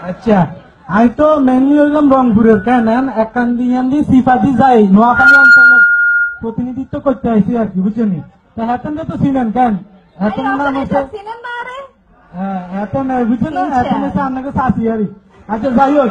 আচ্ছা আমি তো মেনলি হইলাম রংপুরের কেন একান্দি সিফাতি যাই নোয়াখালী অঞ্চলের প্রতিনিধিত্ব করতে আইসি আর কি বুঝছেন তা হেতন তো চিনেন কেন হেতন নাম হচ্ছে হেতন বুঝছেন না হেতন হচ্ছে আপনাকে চাষি আরই। আচ্ছা যাই হোক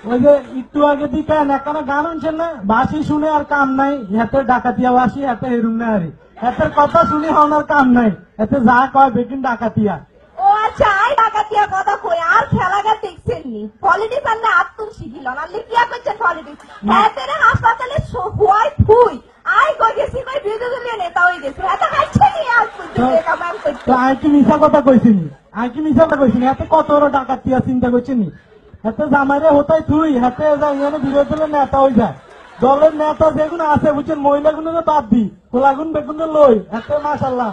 ওই যে একটু আগে দিয়ে কেন একটা গান শুনছেন না বাসি শুনে আর কাম নাই হেতে ডাকাতিয়া বাসি হেতে হেরুম না আরই হেতের কথা শুনে হওয়ার কাম নাই হেতে যা কয় বেটিন ডাকাতিয়া। ও আচ্ছা আই ডাকাতিয়া কথা কই আর খেলাঘাট দেখছেন নি পলিটিক্স আনলে আত্মন শিখিল না লিখিয়া করছেন পলিটিক্স এতেরে হাসপাতালে হওয়াই থুই আই কই গেছি কই বিরোধী দলীয় নেতা হই গেছে এটা খাইছে নি আজ পর্যন্ত কাম করতে তো আই কি মিছা কথা কইছিনি এত কত বড় ডাকাতিয়া চিন্তা করছিনি এত জামাইরে হতাই থুই হাতে যাই এনে বিরোধী দলের নেতা হয়ে যায় দলের নেতা যেগুলো আছে বুঝছেন মহিলাগুলো বাদ দি খোলাগুন বেগুন লই এত মাশাল্লাহ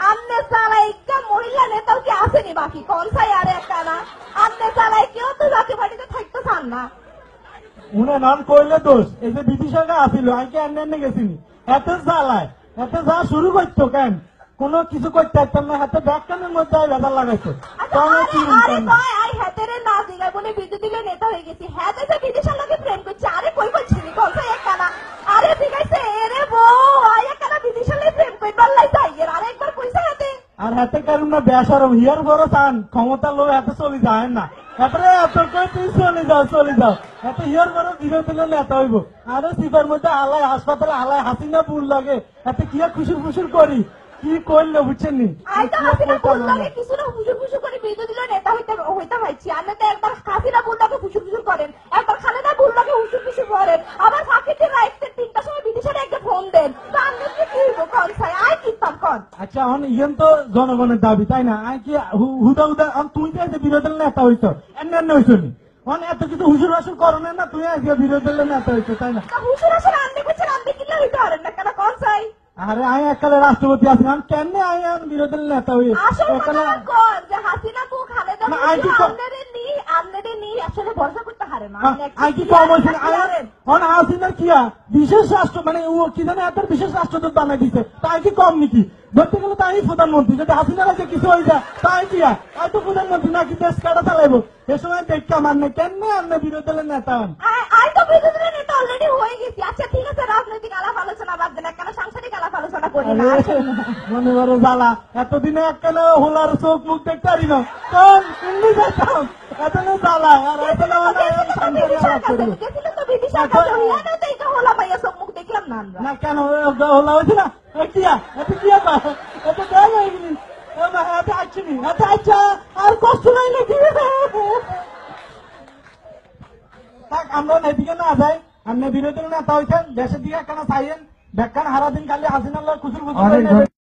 আমনে চালাই একটা মহিলা নেতাও কি আসেনি বাকি কোন সাই আরে একটা না আমনে চালাই কেউ তো বাকি পার্টিতে থাকতে চান না উনি নাম করলে দোষ এই যে ব্রিটিশ সরকার আসিল আইকে এনে গেছিনি এত জ্বালায় এত যা শুরু করতো কেন কোনো কিছু করতে পারতাম না হাতে ব্যাগটানের মধ্যে ভেজাল লাগাইতো হাতেরে না দিলে বলে বিদ্যুৎ দিলে নেতা হয়ে গেছি হ্যাঁ তো বিদেশের লোকে প্রেম করছে আরে কই বলছিলি কোন সাই একটা না আরে ঠিক আছে এরে বউ আয় একটা বিদেশের লোকে প্রেম কই বললাই যাই এর আরেকবার কইছে হাতে আর হাতে কারণ না বেসরম হিয়ার বড় চান ক্ষমতা লোক এত চলে যায় না এরপরে এত করে তুই চলে যাও এত হিয়ার বড় বিরোধী দলের নেতা হইব আরে সিপার মধ্যে আলায় হাসপাতালে আলায় হাসিনা বুল লাগে এত কি খুশুর ফুসুর করি কি করলো বুঝছেন নি কিছু না ফুসুর ফুসুর করে বিরোধী দলের নেতা হইতে পারছি আপনি তো একবার হাসিনা বুল্লাকে ফুসুর ফুসুর করেন একবার খালেদা বুল্লাকে ফুসুর ফুসুর করেন আবার ফাঁকিতে রাইতে 3টার সময় বিদেশের একটা ফোন দেন তা আপনি কি হইব কোন সাই আই কি কন আচ্ছা এখন ইয়েন তো জনগণের দাবি তাই না আই কি হুদা তুই যে বিরোধী দলের নেতা হইতো এমনি হইছো নি এত কিছু হুজুর হাসুর করোনা না তুই আজকে বিরোধী দলের নেতা হইছো তাই না হুজুর হাসুর আপনি বলছেন আপনি কি হইতে পারেন না কেন কোন সাই আরে আই এককালে রাষ্ট্রপতি আছি আমি কেমনে আই বিরোধী দলের নেতা হই আসলে হাসিনা বউ খালেদা আমনেরে নি আসলে ভরসা করতে হারে না আই কি কম হয়েছে হাসিনা কিয়া বিশেষ রাষ্ট্র মানে ও কি জানে এত বিশেষ রাষ্ট্রদূত বানাই দিছে তাই কি কম নাকি ধরতে গেলে তাই প্রধানমন্ত্রী যদি হাসিনা রাজ্যে কিছু হয়ে যায় তাই কিয়া তাই তো প্রধানমন্ত্রী নাকি দেশ কাটা চালাইবো এ সময় দেখতে আমার নেই কেমনে আপনি বিরোধী দলের নেতা হন আই তো বিরোধী দলের নেতা অলরেডি হয়ে গেছি আচ্ছা ঠিক আছে রাজনৈতিক আলাপ আলোচনা বাদ দেন কেন সাংসারিক আলাপ আলোচনা করি না মনে বড় জ্বালা এতদিনে এককালে হোলার চোখ মুখ দেখতে পারি না কোন ইন্দি যেতাম এত জ্বালা আর এত না কেন হোলা হয়েছে না কিয়া এত কিয়া এত দেয় হয়ে গেলি এত আসছিনি এত আচ্ছা আর কষ্ট নাই নাকি থাক আমরা এদিকে না যাই আপনি বিরোধী নেতা হয়েছেন দেশের দিকে কেন চাইয়েন ব্যাখ্যান হারা দিন খালি হাসিনাল্লাহ খুচুর খুচুর